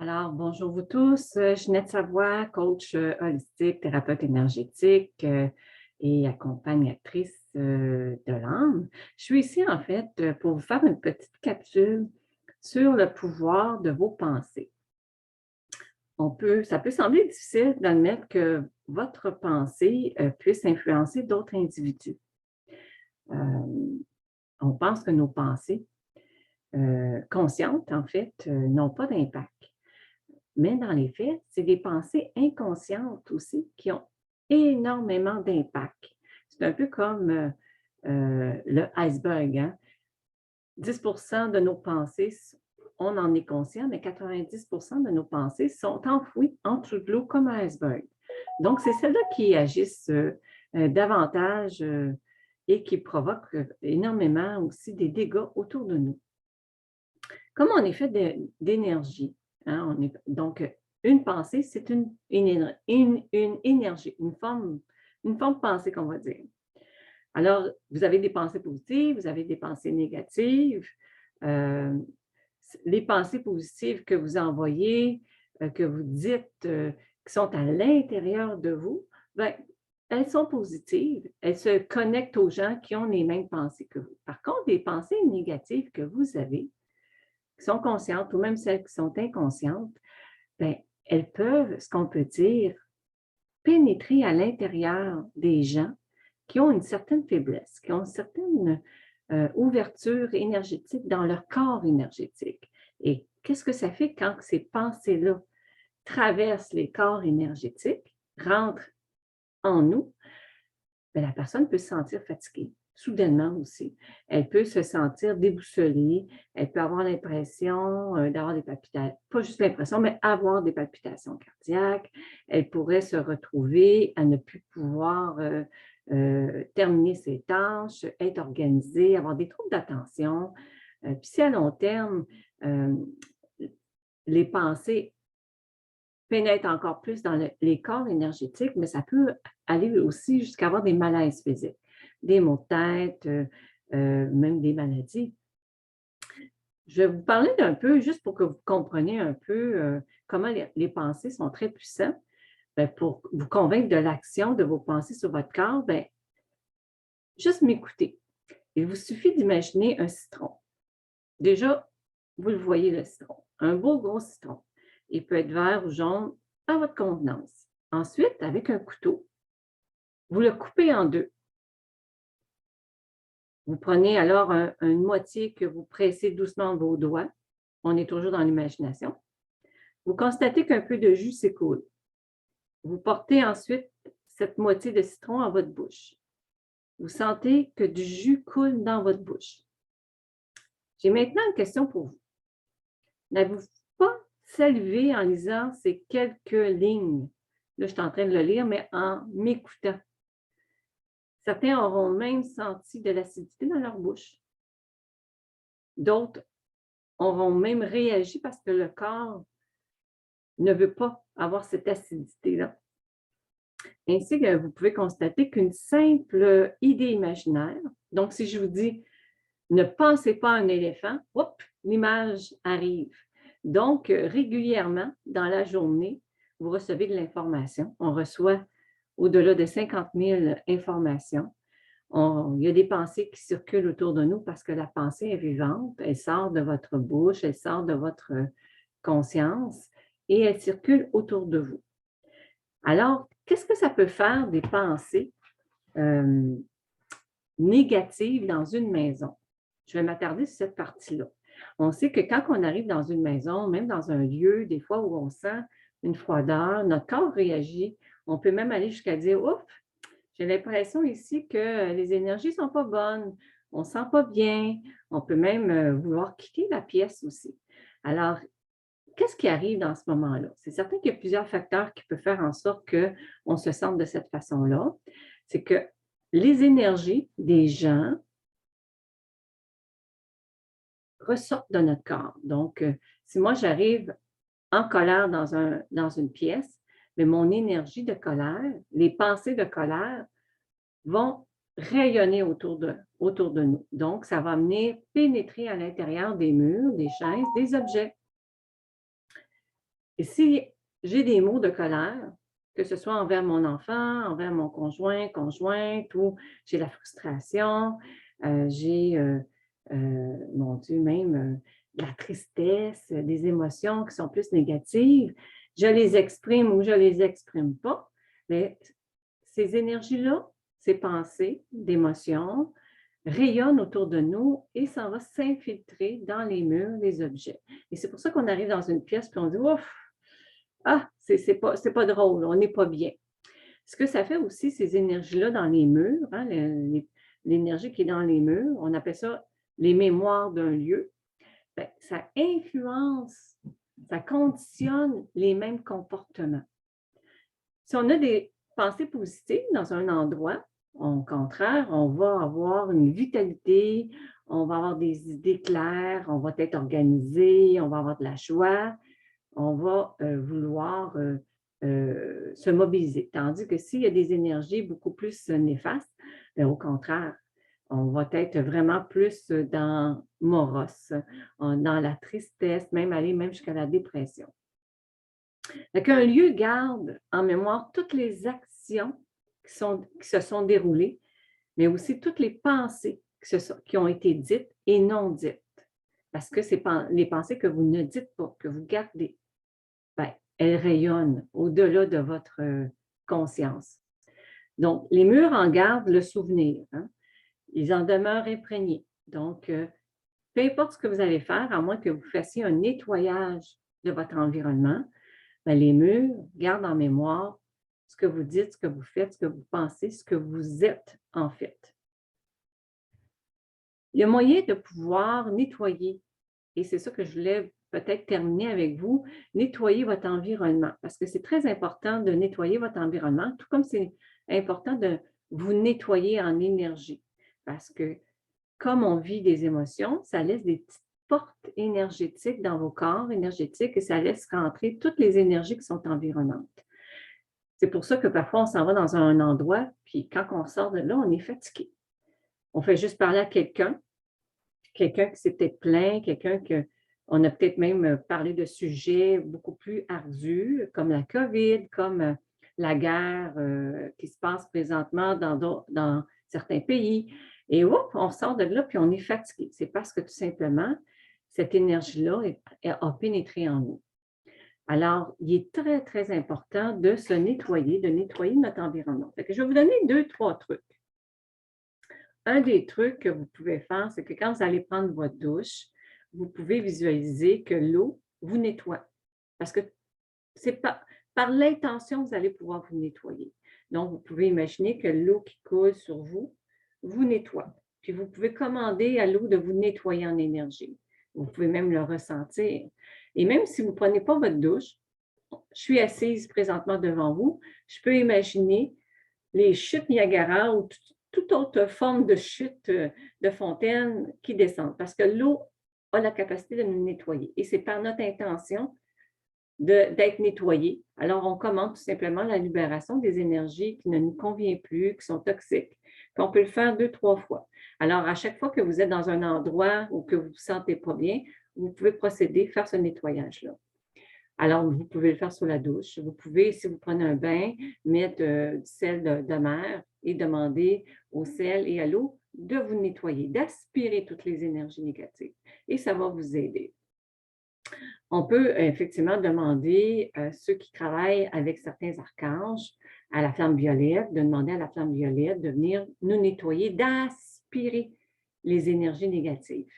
Alors, bonjour vous tous. Ginette Savoie, coach holistique, thérapeute énergétique et accompagnatrice de l'âme. Je suis ici en fait pour vous faire une petite capsule sur le pouvoir de vos pensées. Ça peut sembler difficile d'admettre que votre pensée puisse influencer d'autres individus. Euh, on pense que nos pensées conscientes, en fait, n'ont pas d'impact. Mais dans les faits, c'est des pensées inconscientes aussi qui ont énormément d'impact. C'est un peu comme le iceberg. Hein? 10 de nos pensées, on en est conscient, mais 90 de nos pensées sont enfouies en dessous de l'eau comme un iceberg. Donc, c'est celles-là qui agissent davantage et qui provoquent énormément aussi des dégâts autour de nous. Comme on est fait d'énergie, hein, donc une pensée, c'est une énergie, une forme de pensée qu'on va dire. Alors, vous avez des pensées positives, vous avez des pensées négatives. Euh, les pensées positives que vous envoyez, que vous dites, qui sont à l'intérieur de vous, ben, elles sont positives. Elles se connectent aux gens qui ont les mêmes pensées que vous. Par contre, les pensées négatives que vous avez, qui sont conscientes ou même celles qui sont inconscientes, bien, elles peuvent, ce qu'on peut dire, pénétrer à l'intérieur des gens qui ont une certaine faiblesse, qui ont une certaine ouverture énergétique dans leur corps énergétique. Et qu'est-ce que ça fait quand ces pensées-là traversent les corps énergétiques, rentrent en nous? Bien, la personne peut se sentir fatiguée, soudainement aussi. Elle peut se sentir déboussolée, elle peut avoir l'impression d'avoir des palpitations, pas juste l'impression, mais avoir des palpitations cardiaques. Elle pourrait se retrouver à ne plus pouvoir terminer ses tâches, être organisée, avoir des troubles d'attention. Puis si à long terme, euh, les pensées pénètrent encore plus dans les corps énergétiques, mais ça peut aller aussi jusqu'à avoir des malaises physiques, des maux de tête, même des maladies. Je vais vous parler d'un peu, juste pour que vous compreniez un peu comment les pensées sont très puissantes. Bien, pour vous convaincre de l'action de vos pensées sur votre corps, bien, juste m'écouter. Il vous suffit d'imaginer un citron. Déjà, vous le voyez, le citron. Un beau gros citron. Il peut être vert ou jaune à votre convenance. Ensuite, avec un couteau, vous le coupez en deux. Vous prenez alors une moitié que vous pressez doucement de vos doigts. On est toujours dans l'imagination. Vous constatez qu'un peu de jus s'écoule. Vous portez ensuite cette moitié de citron à votre bouche. Vous sentez que du jus coule dans votre bouche. J'ai maintenant une question pour vous. N'avez-vous pas salivé en lisant ces quelques lignes? Là, je suis en train de le lire, mais en m'écoutant. Certains auront même senti de l'acidité dans leur bouche. D'autres auront même réagi parce que le corps ne veut pas avoir cette acidité-là. Ainsi que vous pouvez constater qu'une simple idée imaginaire, donc si je vous dis ne pensez pas à un éléphant, hop, l'image arrive. Donc, régulièrement dans la journée, vous recevez de l'information. On reçoit au-delà de 50 000 informations. Il y a des pensées qui circulent autour de nous parce que la pensée est vivante. Elle sort de votre bouche, elle sort de votre conscience et elle circule autour de vous. Alors, qu'est-ce que ça peut faire des pensées négatives dans une maison? Je vais m'attarder sur cette partie-là. On sait que quand on arrive dans une maison, même dans un lieu, des fois où on sent une froideur, notre corps réagit. On peut même aller jusqu'à dire, ouf, j'ai l'impression ici que les énergies ne sont pas bonnes, on ne se sent pas bien. On peut même vouloir quitter la pièce aussi. Alors, qu'est-ce qui arrive dans ce moment-là? C'est certain qu'il y a plusieurs facteurs qui peuvent faire en sorte qu'on se sente de cette façon-là. C'est que les énergies des gens ressortent de notre corps. Donc, si moi j'arrive en colère dans une pièce, mais mon énergie de colère, les pensées de colère vont rayonner autour de nous. Donc, ça va venir pénétrer à l'intérieur des murs, des chaises, des objets. Et si j'ai des mots de colère, que ce soit envers mon enfant, envers mon conjoint, conjointe, ou j'ai la frustration, j'ai, mon Dieu, même de la tristesse, des émotions qui sont plus négatives, je les exprime ou je ne les exprime pas, mais ces énergies-là, ces pensées d'émotions, rayonnent autour de nous et ça va s'infiltrer dans les murs, les objets. Et c'est pour ça qu'on arrive dans une pièce et on dit ouf, ah, c'est pas drôle, on n'est pas bien. Ce que ça fait aussi, ces énergies-là dans les murs, hein, l'énergie qui est dans les murs, on appelle ça les mémoires d'un lieu, bien, ça influence, ça conditionne les mêmes comportements. Si on a des pensées positives dans un endroit, au contraire, on va avoir une vitalité, on va avoir des idées claires, on va être organisé, on va avoir de la joie, on va vouloir se mobiliser. Tandis que s'il y a des énergies beaucoup plus néfastes, bien, au contraire, on va être vraiment plus dans morose, dans la tristesse, même aller même jusqu'à la dépression. Qu'un lieu garde en mémoire toutes les actions qui se sont déroulées, mais aussi toutes les pensées qui ont été dites et non dites. Parce que c'est les pensées que vous ne dites pas, que vous gardez, ben, elles rayonnent au-delà de votre conscience. Donc, les murs en gardent le souvenir. Hein? Ils en demeurent imprégnés. Donc, peu importe ce que vous allez faire, à moins que vous fassiez un nettoyage de votre environnement, ben, les murs gardent en mémoire ce que vous dites, ce que vous faites, ce que vous pensez, ce que vous êtes en fait. Il y a moyen de pouvoir nettoyer, et c'est ça que je voulais peut-être terminer avec vous, nettoyer votre environnement, parce que c'est très important de nettoyer votre environnement, tout comme c'est important de vous nettoyer en énergie, parce que comme on vit des émotions, ça laisse des petites portes énergétiques dans vos corps énergétiques et ça laisse rentrer toutes les énergies qui sont environnantes. C'est pour ça que parfois on s'en va dans un endroit, puis quand on sort de là, on est fatigué. On fait juste parler à quelqu'un qui s'est peut-être plaint, quelqu'un que on a peut-être même parlé de sujets beaucoup plus ardus, comme la COVID, comme la guerre qui se passe présentement dans certains pays. Et oups, on sort de là, puis on est fatigué. C'est parce que tout simplement, cette énergie-là a pénétré en nous. Alors, il est très, très important de se nettoyer, de nettoyer notre environnement. Fait que je vais vous donner 2, 3 trucs. Un des trucs que vous pouvez faire, c'est que quand vous allez prendre votre douche, vous pouvez visualiser que l'eau vous nettoie. Parce que c'est par l'intention que vous allez pouvoir vous nettoyer. Donc, vous pouvez imaginer que l'eau qui coule sur vous vous nettoie. Puis, vous pouvez commander à l'eau de vous nettoyer en énergie. Vous pouvez même le ressentir. Et même si vous ne prenez pas votre douche, je suis assise présentement devant vous, je peux imaginer les chutes Niagara ou toute autre forme de chute de fontaine qui descendent parce que l'eau a la capacité de nous nettoyer et c'est par notre intention d'être nettoyé. Alors, on commande tout simplement la libération des énergies qui ne nous conviennent plus, qui sont toxiques. Puis on peut le faire 2, 3 fois. Alors, à chaque fois que vous êtes dans un endroit où que vous ne vous sentez pas bien, vous pouvez procéder, faire ce nettoyage-là. Alors, vous pouvez le faire sous la douche. Vous pouvez, si vous prenez un bain, mettre du sel de mer et demander au sel et à l'eau de vous nettoyer, d'aspirer toutes les énergies négatives. Et ça va vous aider. On peut effectivement demander à ceux qui travaillent avec certains archanges, à la flamme violette, de demander à la flamme violette de venir nous nettoyer, d'aspirer les énergies négatives.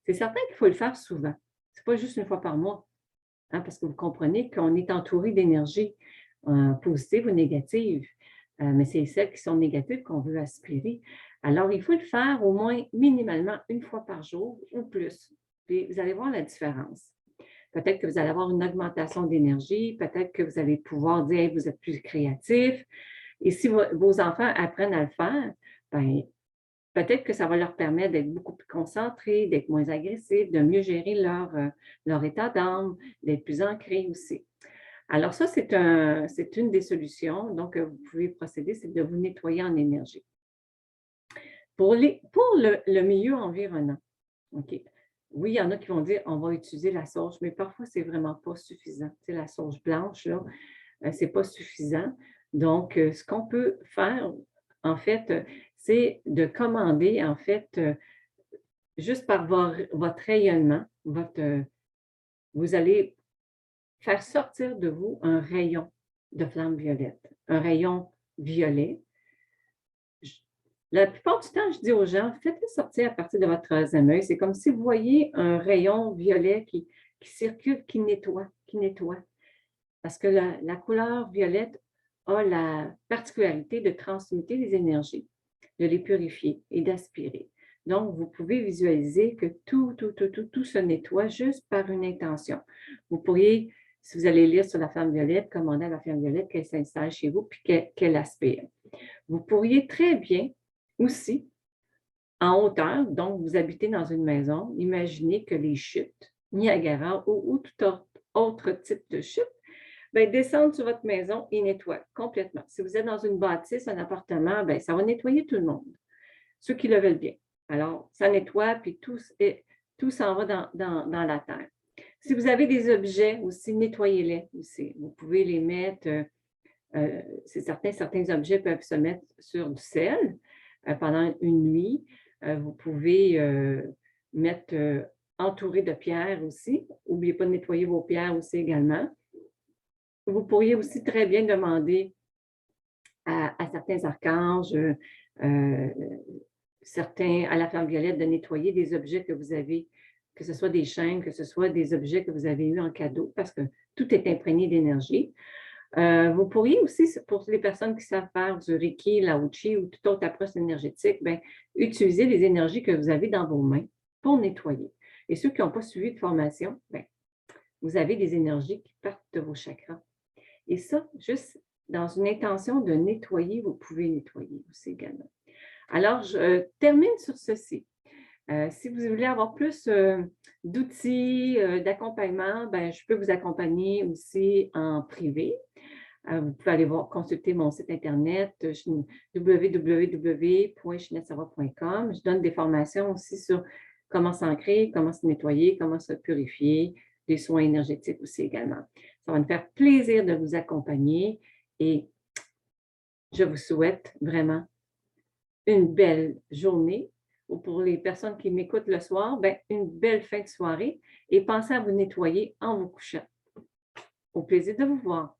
C'est certain qu'il faut le faire souvent. Ce n'est pas juste une fois par mois. Hein, parce que vous comprenez qu'on est entouré d'énergie positive ou négative, mais c'est celles qui sont négatives qu'on veut aspirer. Alors, il faut le faire au moins minimalement une fois par jour ou plus. Puis, vous allez voir la différence. Peut-être que vous allez avoir une augmentation d'énergie, peut-être que vous allez pouvoir dire que vous êtes plus créatif. Et si vos enfants apprennent à le faire, bien, peut-être que ça va leur permettre d'être beaucoup plus concentrés, d'être moins agressifs, de mieux gérer leur état d'âme, d'être plus ancrés aussi. Alors ça, c'est une des solutions. Donc, vous pouvez procéder, c'est de vous nettoyer en énergie. Pour le milieu environnant, OK? oui, il y en a qui vont dire on va utiliser la sauge, mais parfois, c'est vraiment pas suffisant. Tu sais, la sauge blanche, là, c'est pas suffisant. Donc, ce qu'on peut faire, en fait, c'est de commander, en fait, juste par votre rayonnement, vous allez faire sortir de vous un rayon de flamme violette, un rayon violet. La plupart du temps, je dis aux gens, faites-le sortir à partir de votre troisième œil. C'est comme si vous voyez un rayon violet qui circule, qui nettoie, qui nettoie. Parce que la couleur violette a la particularité de transmuter les énergies, de les purifier et d'aspirer. Donc, vous pouvez visualiser que tout se nettoie juste par une intention. Vous pourriez, si vous allez lire sur la flamme violette, commander à la flamme violette qu'elle s'installe chez vous puis qu'elle aspire. Vous pourriez très bien aussi, en hauteur, donc vous habitez dans une maison, imaginez que les chutes, Niagara ou tout autre type de chute, bien, descendre sur votre maison et nettoie complètement. Si vous êtes dans une bâtisse, un appartement, bien, ça va nettoyer tout le monde, ceux qui le veulent bien. Alors, ça nettoie, puis tout s'en va dans la terre. Si vous avez des objets aussi, nettoyez-les aussi. Vous pouvez les mettre, c'est certain, certains objets peuvent se mettre sur du sel pendant une nuit. Vous pouvez mettre entouré de pierres aussi. N'oubliez pas de nettoyer vos pierres aussi également. Vous pourriez aussi très bien demander à certains archanges, certains à la flamme violette de nettoyer des objets que vous avez, que ce soit des chaînes, que ce soit des objets que vous avez eus en cadeau, parce que tout est imprégné d'énergie. Vous pourriez aussi, pour les personnes qui savent faire du Reiki, l'Aochi ou toute autre approche énergétique, bien, utiliser les énergies que vous avez dans vos mains pour nettoyer. Et ceux qui n'ont pas suivi de formation, bien, vous avez des énergies qui partent de vos chakras. Et ça, juste dans une intention de nettoyer, vous pouvez nettoyer aussi également. Alors, je termine sur ceci. Si vous voulez avoir plus d'outils, d'accompagnement, ben, je peux vous accompagner aussi en privé. Vous pouvez aller consulter mon site internet www.chinettesavoie.com. Je donne des formations aussi sur comment s'ancrer, comment se nettoyer, comment se purifier, des soins énergétiques aussi également. Ça va me faire plaisir de vous accompagner et je vous souhaite vraiment une belle journée ou pour les personnes qui m'écoutent le soir, ben, une belle fin de soirée et pensez à vous nettoyer en vous couchant. Au plaisir de vous voir.